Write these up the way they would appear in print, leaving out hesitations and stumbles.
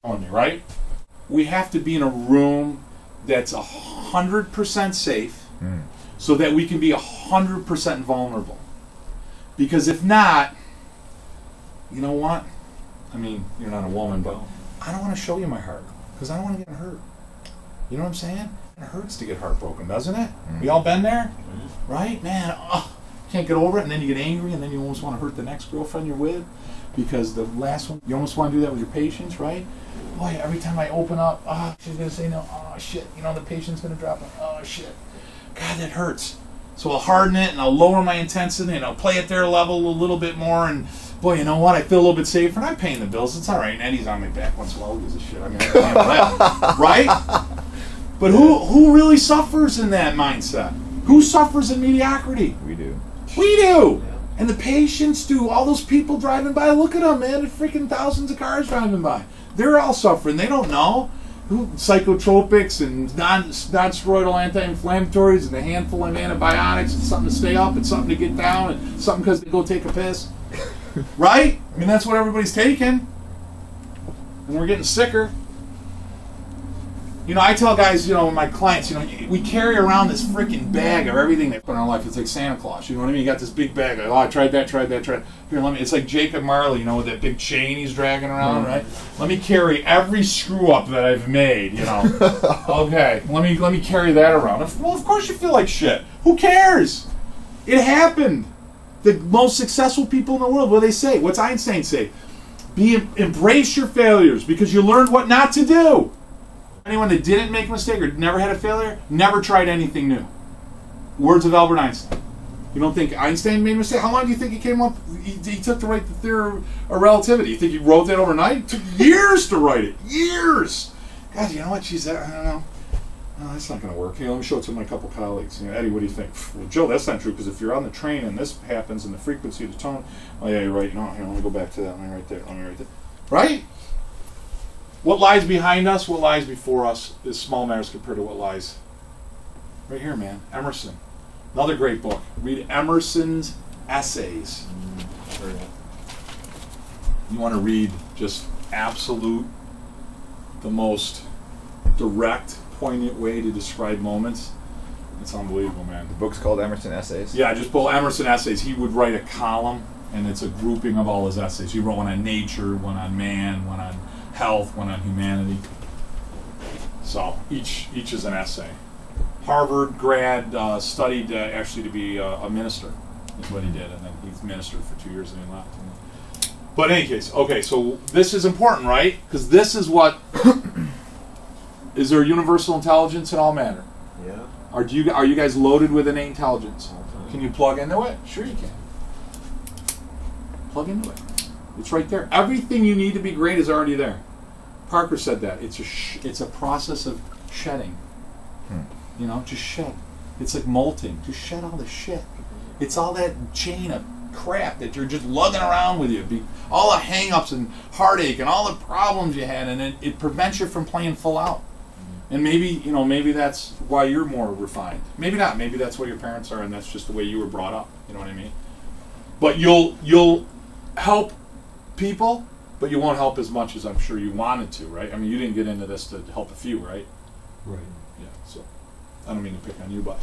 on me, right? We have to be in a room that's 100% safe, so that we can be 100% vulnerable. Because if not, you know what? I mean, you're not a woman, but I don't want to show you my heart because I don't want to get hurt. You know what I'm saying? It hurts to get heartbroken, doesn't it? We all been there, right? Man, can't get over it, and then you get angry, and then you almost want to hurt the next girlfriend you're with because the last one, you almost want to do that with your patients, right? Boy, every time I open up, she's going to say no, shit, the patient's going to drop it, shit. God, that hurts. So I'll harden it, and I'll lower my intensity, and I'll play at their level a little bit more, and boy, you know what? I feel a little bit safer, and I'm paying the bills. It's all right, and Eddie's on my back once in a while. Who gives a shit? I mean, I can handle that, right? But who really suffers in that mindset? Who suffers in mediocrity? We do. We do. Yeah. And the patients do. All those people driving by, look at them, man. There's freaking thousands of cars driving by. They're all suffering. They don't know. Psychotropics and non-steroidal anti-inflammatories and a handful of antibiotics and something to stay up and something to get down and something because they go take a piss. Right? I mean, that's what everybody's taking. And we're getting sicker. I tell guys, my clients, we carry around this freaking bag of everything they put in our life. It's like Santa Claus, you know what I mean? You got this big bag. Like, I tried that. Here, it's like Jacob Marley, with that big chain he's dragging around, right? Let me carry every screw up that I've made, Okay, let me carry that around. Well, of course you feel like shit. Who cares? It happened. The most successful people in the world, what do they say? What's Einstein say? Embrace your failures because you learned what not to do. Anyone that didn't make a mistake or never had a failure, never tried anything new. Words of Albert Einstein. You don't think Einstein made a mistake? How long do you think he came up? He took to write the theory of relativity. You think he wrote that overnight? It took years to write it. Years. God, you know what? I don't know. No, that's not going to work. Let me show it to my couple colleagues. Eddie, what do you think? Well, Joe, that's not true because if you're on the train and this happens and the frequency of the tone, oh yeah, you're right. No, here, let me go back to that. Let me write there. Right? What lies behind us, what lies before us is small matters compared to what lies right here, man. Emerson. Another great book. Read Emerson's essays. You want to read just absolute, the most direct, poignant way to describe moments. It's unbelievable, man. The book's called Emerson Essays? Yeah, just pull Emerson Essays. He would write a column, and it's a grouping of all his essays. He wrote one on nature, one on man, one on health, one on humanity. So each is an essay. Harvard grad, studied actually to be a minister is what he did, and then he's ministered for 2 years and he left. But in any case, okay, so this is important, right? Because this is what is there universal intelligence in all matter? Yeah. Are you guys loaded with innate intelligence? Can you plug into it? Sure you can. Plug into it. It's right there. Everything you need to be great is already there. Parker said that. It's a process of shedding. Just shed. It's like molting. Just shed all the shit. It's all that chain of crap that you're just lugging around with you. All the hang-ups and heartache and all the problems you had, and it prevents you from playing full out. And maybe that's why you're more refined. Maybe not. Maybe that's what your parents are, and that's just the way you were brought up. You know what I mean? But you'll help people, but you won't help as much as I'm sure you wanted to, right? I mean, you didn't get into this to help a few, right? Right. Yeah. So I don't mean to pick on you, but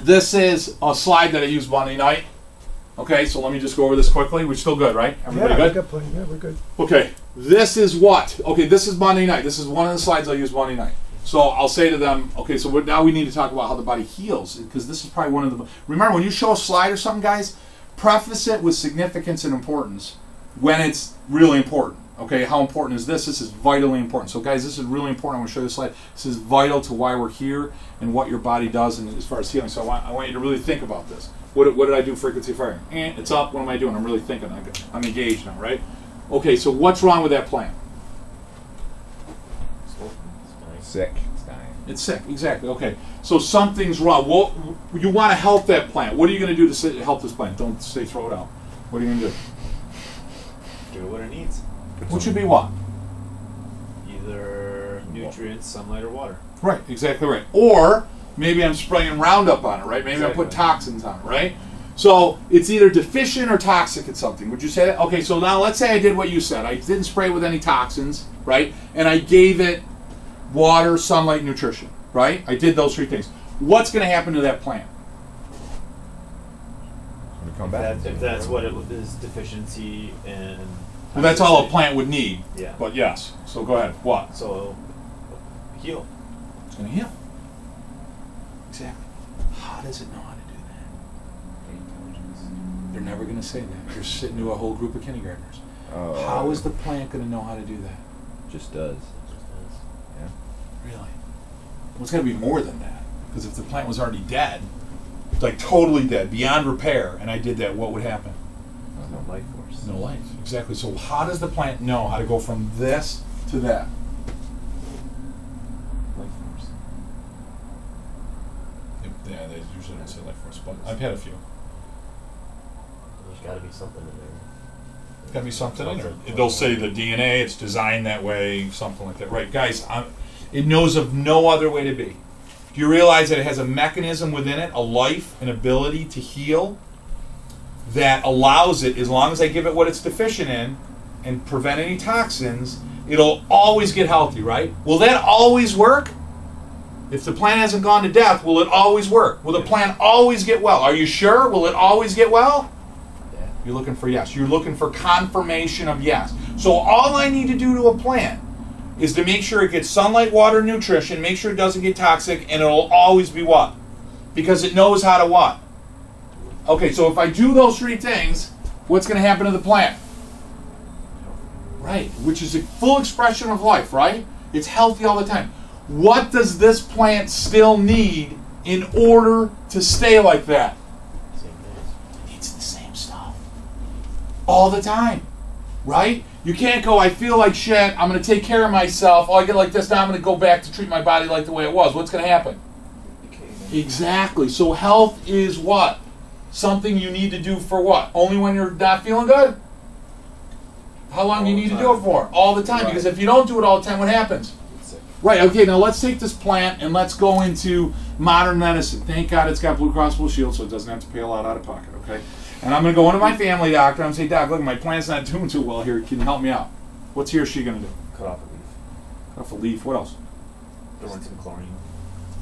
this is a slide that I used Monday night. Okay, so let me just go over this quickly. We're still good, right? Everybody good? Yeah, we're good. Okay, this is what? Okay, this is Monday night. This is one of the slides I used Monday night. So I'll say to them, okay, so now we need to talk about how the body heals, because this is probably one of the... Remember, when you show a slide or something, guys, preface it with significance and importance when it's really important. Okay, how important is this? This is vitally important. So guys, this is really important. I want to show you this slide. This is vital to why we're here and what your body does and as far as healing. So I want you to really think about this. What did I do frequency firing? It's up. What am I doing? I'm really thinking. I'm engaged now, right? Okay, so what's wrong with that plant? Sick. It's dying. It's sick, exactly. Okay, so something's wrong. Well, you want to help that plant. What are you going to do to help this plant? Don't say throw it out. What are you going to do? Do what it needs. What should be what? Either nutrients, sunlight, or water. Right, exactly right. Or maybe I'm spraying Roundup on it, right? Maybe I'm putting toxins on it, right? So it's either deficient or toxic at something. Would you say that? Okay, so now let's say I did what you said. I didn't spray with any toxins, right? And I gave it water, sunlight, nutrition, right? I did those three things. What's going to happen to that plant? When we come back. If that's what it is, deficiency and. Well, that's all a plant would need. Yeah. But yes. So go ahead. What? So, heal. It's going to heal. Exactly. How does it know how to do that? They're never going to say that. You're sitting to a whole group of kindergartners. How is the plant going to know how to do that? Just does. Yeah. Really? Well, it's got to be more than that. Because if the plant was already dead, like totally dead, beyond repair, and I did that, what would happen? No life force. No life. Exactly. So how does the plant know how to go from this to that? Life force. Yeah, they usually don't say life force, but I've had a few. There's got to be something in there. Got to be something in there. They'll say the DNA, it's designed that way, something like that. Right, guys, it knows of no other way to be. Do you realize that it has a mechanism within it, a life, an ability to heal, that allows it, as long as I give it what it's deficient in and prevent any toxins, it'll always get healthy, right? Will that always work? If the plant hasn't gone to death, will it always work? Will the plant always get well? Are you sure? Will it always get well? Yeah. You're looking for yes. You're looking for confirmation of yes. So all I need to do to a plant is to make sure it gets sunlight, water, nutrition, make sure it doesn't get toxic, and it'll always be what? Because it knows how to what? Okay, so if I do those three things, what's going to happen to the plant? Right, which is a full expression of life, right? It's healthy all the time. What does this plant still need in order to stay like that? Same thing. It needs the same stuff. All the time, right? You can't go, I feel like shit, I'm going to take care of myself, oh, I get like this, now I'm going to go back to treat my body like the way it was. What's going to happen? Exactly. So health is what? Something you need to do for what? Only when you're not feeling good? How long do you need to do it for? All the time. Right. Because if you don't do it all the time, what happens? Right, okay, now let's take this plant and let's go into modern medicine. Thank God it's got Blue Cross Blue Shield, so it doesn't have to pay a lot out of pocket, okay? And I'm going to go into my family doctor and say, Doc, look, my plant's not doing too well here. Can you help me out? What's he or she going to do? Cut off a leaf. Cut off a leaf. What else? Throw in some chlorine.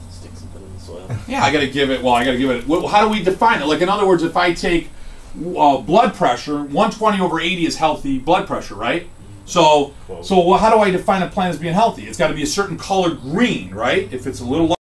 Stick something in the soil. Yeah, I got to give it, well, how do we define it? Like, in other words, if I take blood pressure, 120 over 80 is healthy blood pressure, right? So how do I define a plant as being healthy? It's got to be a certain color green, right? If it's a little